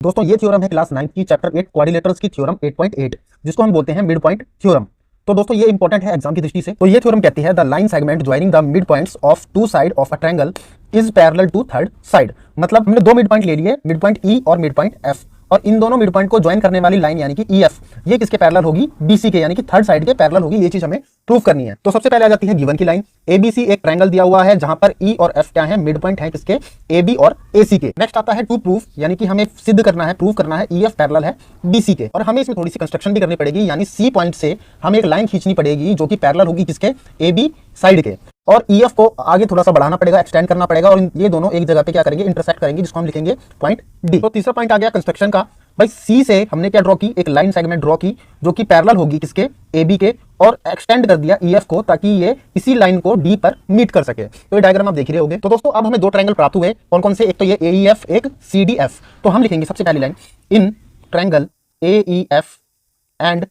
दोस्तों ये थ्योरम है क्लास 9 की चैप्टर 8 क्वाड्रिलेटरल्स की थ्योरम 8.8 जिसको हम बोलते हैं मिड पॉइंट थ्योरम। तो दोस्तों ये इंपॉर्टेंट है एग्जाम की दृष्टि से। तो ये थ्योरम कहती है the line segment joining the mid points of two side of a triangle is parallel to third side. मतलब हमने दो मिड पॉइंट ले लिए, मिड पॉइंट ई और मिड पॉइंट एफ, और इन दोनों मिड पॉइंट को ज्वाइन करने वाली लाइन यानी कि ई एफ ये किसके पैरेलल होगी, बीसी के, यानी कि थर्ड साइड के पैरेलल होगी। ये चीज हमें प्रूव करनी है। तो सबसे पहले आ जाती है गिवन की लाइन। एबीसी एक ट्रायंगल दिया हुआ है जहां पर ई और एफ क्या है, मिड पॉइंट है किसके, एबी और एसी के। नेक्स्ट आता है टू प्रूफ, यानी कि हमें सिद्ध करना है, प्रूव करना है ई एफ पैरेलल है बीसी के, और हमें इसमें थोड़ी सी कंस्ट्रक्शन भी करनी पड़ेगी, यानी सी पॉइंट से हमें एक लाइन खींचनी पड़ेगी जो कि पैरेलल होगी किसके, एबी साइड के, और ई एफ को आगे थोड़ा सा बढ़ाना पड़ेगा, एक्सटेंड करना पड़ेगा, और ये दोनों एक जगह पे क्या करेंगे, इंटरसेक्ट करेंगे, जिसको हम लिखेंगे पॉइंट डी। तो तीसरा पॉइंट आ गया कंस्ट्रक्शन का। भाई सी से हमने क्या ड्रॉ की, एक लाइन सेगमेंट ड्रॉ की जो कि पैरेलल होगी किसके, एबी के, और एक्सटेंड कर दिया ईएफ को ताकि ये इसी लाइन को डी पर मीट कर सके। तो ये डायग्राम आप देख रहे होंगे। तो दोस्तों अब हमें दो ट्रायंगल प्राप्त हुए, कौन कौन से, एक तो ये एईएफ, एक सीडीएफ। तो हम लिखेंगे सबसे पहली line, in triangle AEF and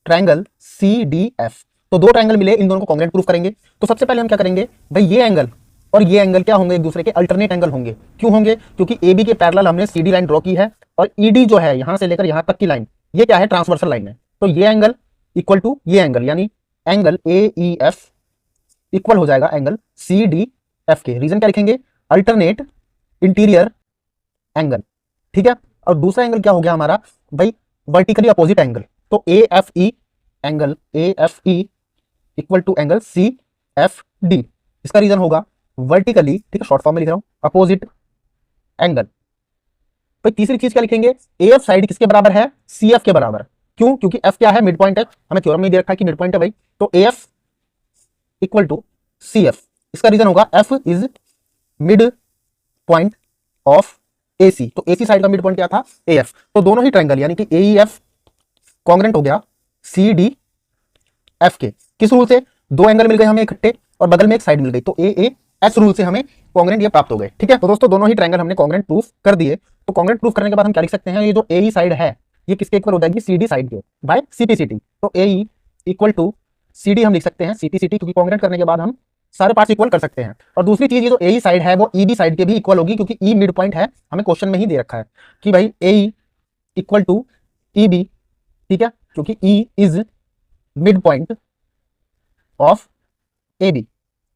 triangle CDF. तो दो ट्रायंगल मिले, इन दोनों को कॉन्ग्रुएंट प्रूफ करेंगे। तो सबसे पहले हम क्या करेंगे, भाई ये एंगल और ये एंगल क्या होंगे, एक दूसरे के अल्टरनेट एंगल होंगे। क्यों होंगे, क्योंकि एबी के पैरेलल हमने सीडी लाइन ड्रॉ की है, और ईडी जो है यहां से लेकर यहां तक की लाइन, ये क्या है, ट्रांसवर्सल लाइन है। तो ये एंगल इक्वल टू ये एंगल, यानी एंगल एईएफ इक्वल हो जाएगा एंगल सीडीएफ के। रीजन क्या लिखेंगे, अल्टरनेट इंटीरियर एंगल, ठीक है। और दूसरा एंगल क्या हो गया हमारा, भाई वर्टिकली अपोजिट एंगल। तो AFE angle AFE equal to angle CFD. इसका रीजन होगा वर्टिकली, ठीक है, शॉर्ट फॉर्म में लिख रहा हूं, अपोजिट एंगल। भाई तीसरी चीज क्या लिखेंगे, एएफ साइड किसके बराबर है, सीएफ के बराबर। क्यों, क्योंकि एफ क्या है, मिड पॉइंट है, हमें थ्योरम में दे रखा है कि मिड पॉइंट है भाई। तो एएफ इक्वल टू सीएफ। इसका रीजन होगा F is mid point of AC. तो एसी साइड का मिड पॉइंट क्या था, एएफ। तो दोनों ही ट्रायंगल यानी कि एईएफ कॉन्ग्रुएंट हो गया सीडीएफ के। किस रूल से, दो एंगल मिल गए हमें इकट्ठे और बगल में एक साइड मिल गई, तो ए एस रूल से हमें कॉन्ग्रुएंट ये प्राप्त हो गए, ठीक है। तो दोस्तों दोनों ही ट्रायंगल हमने कॉन्ग्रुएंट प्रूफ कर दिए। तो कॉन्ग्रुएंट प्रूफ करने के बाद हम क्या लिख सकते हैं, ये जो एई साइड है ये किसके इक्वल हो जाएगी, सीडी साइड के, बाय सीपीसीटी। तो एई इक्वल टू सीडी हम लिख सकते हैं सीपीसीटी, क्योंकि कॉन्ग्रुएंट करने के बाद हम सारे पार्ट्स इक्वल कर सकते हैं। और दूसरी चीज, ये जो एई साइड है वो ईबी साइड के भी इक्वल होगी, क्योंकि ई मिड पॉइंट है, हमें क्वेश्चन में ही दे रखा है कि भाई एई इक्वल टू ईबी, ठीक है, क्योंकि E is mid point of AB,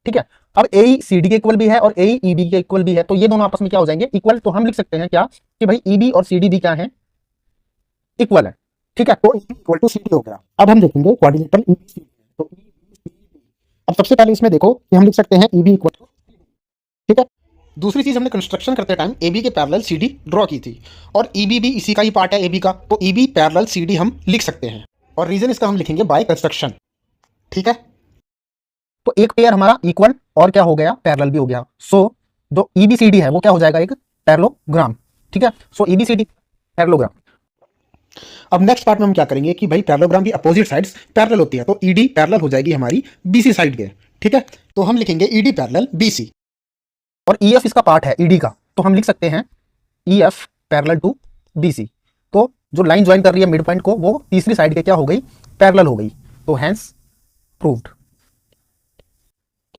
ठीक है। अब एई सीडी के इक्वल भी है और एई ईबी के इक्वल भी है, तो ये दोनों आपस में क्या हो जाएंगे, इक्वल। तो हम लिख सकते हैं क्या कि भाई ईबी और सीडी भी क्या है, इक्वल है, ठीक है। तो इक्वल टू सीडी हो गया। अब हम देखेंगे क्वाड्रिलेटरल ईबीसीडी। तो अब सबसे पहले इसमें देखो कि हम लिख सकते हैं ईबी इक्वल टू, ठीक है। दूसरी चीज, हमने कंस्ट्रक्शन करते टाइम एबी के पैरेलल सीडी ड्रॉ की थी, और ईबी भी इसी का ही पार्ट है एबी का, तो ईबी पैरेलल सीडी हम लिख सकते हैं, और रीजन इसका हम लिखेंगे बाय कंस्ट्रक्शन, ठीक है। तो एक पेयर हमारा इक्वल और क्या हो गया, पैरेलल भी हो गया। सो जो ईबीसीडी है वो क्या हो जाएगा, एक पैरेललोग्राम, ठीक है। सो ईबीसीडी पैरेललोग्राम। अब नेक्स्ट पार्ट में हम क्या करेंगे कि भाई पैरेललोग्राम की अपोजिट साइड्स पैरेलल होती है, तो ईडी पैरेलल हो जाएगी हमारी बीसी साइड के, ठीक है। तो हम लिखेंगे ईडी पैरेलल बीसी, और ईएफ इसका पार्ट है ईडी का, तो हम लिख सकते हैं ईएफ पैरेलल टू बीसी। तो जो लाइन ज्वाइन कर रही है मिड पॉइंट को, वो तीसरी साइड के क्या हो गई, पैरेलल हो गई। तो हैंस प्रूव्ड।